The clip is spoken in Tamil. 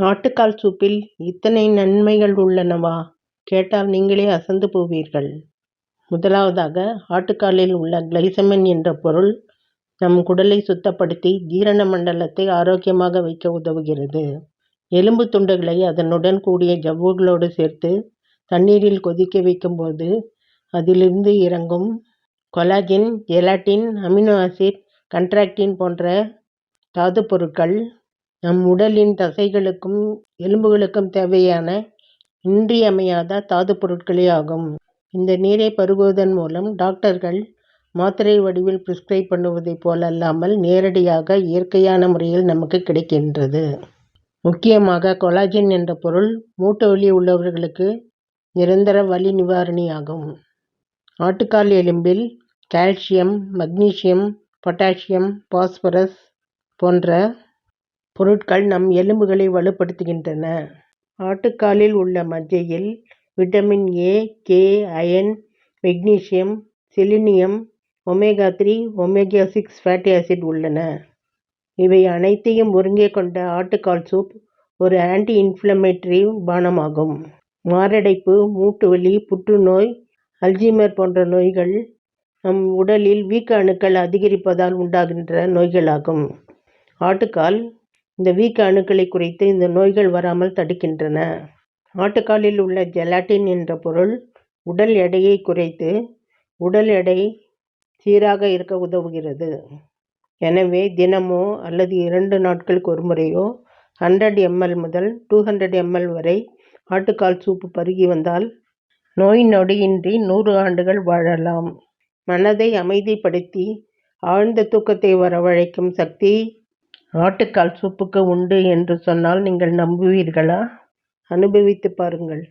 ஆட்டுக்கால் சூப்பில் இத்தனை நன்மைகள் உள்ளனவா? கேட்டால் நீங்களே அசந்து போவீர்கள். முதலாவதாக, ஆட்டுக்காலில் உள்ள கிளைசமின் என்ற பொருள் நம் குடலை சுத்தப்படுத்தி ஜீரண மண்டலத்தை ஆரோக்கியமாக வைக்க உதவுகிறது. எலும்பு துண்டுகளை அதனுடன் கூடிய ஜவ்வுகளோடு சேர்த்து தண்ணீரில் கொதிக்க வைக்கும்போது அதிலிருந்து இறங்கும் கொலாஜின், ஜெலாட்டின், அமினோ ஆசிட், கண்ட்ராக்டின் போன்ற தாதுப் பொருட்கள் நம் உடலின் தசைகளுக்கும் எலும்புகளுக்கும் தேவையான இன்றியமையாத தாதுப் பொருட்களே ஆகும். இந்த நீரை பருகுவதன் மூலம் டாக்டர்கள் மாத்திரை வடிவில் பிரிஸ்கிரைப் பண்ணுவதைப் போல் அல்லாமல் நேரடியாக இயற்கையான முறையில் நமக்கு கிடைக்கின்றது. முக்கியமாக கொலாஜின் என்ற பொருள் மூட்டு வலி உள்ளவர்களுக்கு நிரந்தர வலி நிவாரணியாகும். ஆட்டுக்கால் எலும்பில் கால்சியம், மக்னீசியம், பொட்டாசியம், பாஸ்பரஸ் போன்ற பொருட்கள் நம் எலும்புகளை வலுப்படுத்துகின்றன. ஆட்டுக்காலில் உள்ள மஜ்ஜையில் vitamin A, K, iron, magnesium, selenium, omega three, omega three fatty acid உள்ளன. இவை அனைத்தையும் ஒருங்கே கொண்ட ஆட்டுக்கால் சூப் ஒரு ஆன்டி இன்ஃப்ளமேட்டரி பானமாகும். மாரடைப்பு, மூட்டுவலி, புற்றுநோய், அல்சைமர் போன்ற நோய்கள் நம் உடலில் வீக்க அணுக்கள் அதிகரிப்பதால் உண்டாகின்ற நோய்களாகும். ஆட்டுக்கால் இந்த வீக்க அணுக்களை குறைத்து இந்த நோய்கள் வராமல் தடுக்கின்றன. ஆட்டுக்காலில் உள்ள ஜெலாட்டின் என்ற பொருள் உடல் எடையை குறைத்து உடல் எடை சீராக இருக்க உதவுகிறது. எனவே தினமோ அல்லது 2 நாட்களுக்கு ஒரு முறையோ 100 ml முதல் 200 ml வரை ஆட்டுக்கால் சூப்பு பருகி வந்தால் நோய் நொடியின்றி 100 ஆண்டுகள் வாழலாம். மனதை அமைதிப்படுத்தி ஆழ்ந்த தூக்கத்தை வரவழைக்கும் சக்தி ஆட்டுக்கால் சூப்புக்கு உண்டு என்று சொன்னால் நீங்கள் நம்புவீர்களா? அனுபவித்து பாருங்கள்.